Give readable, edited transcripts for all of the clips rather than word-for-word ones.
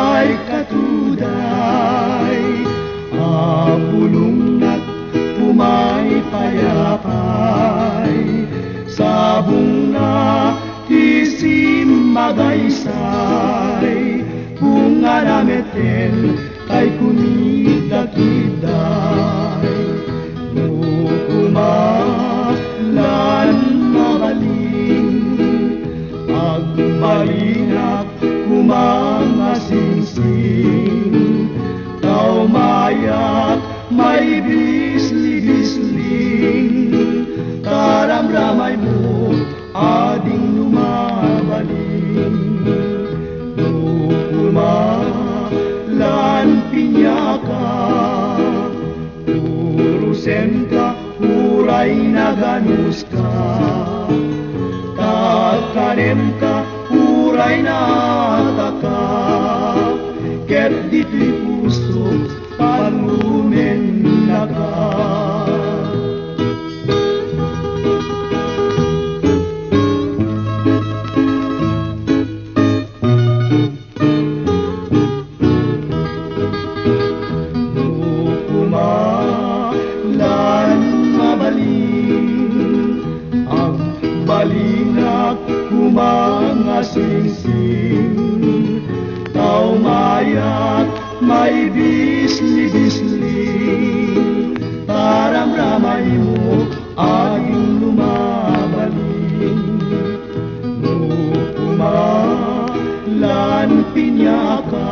ay katuday, apulong at pumay payapay, sabong na isim magaysay, bunga na metel kay kumida-kiday. Nukumalan mabaling, agbalingak kumangasingsing, kaumayak may bisli-bisling, karamramay mo ading lumabaling. Nukumalan pinyaka, urusen ka, uray na ganus ka, takanem ka, uray na taka, ket dito'y puso palumen na ka. Nukumalan mabaling, ang balingak kumangasingsing, kaumayak may bisli-bisling, karamramay mo aging lumabaling. Nukumalan pinyaka,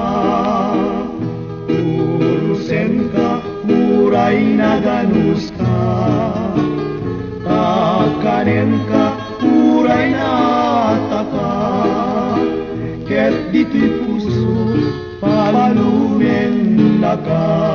urusen ka, uray na ganus ka, takanen ka, uray na taka, ket dito'y puso palumen na ka.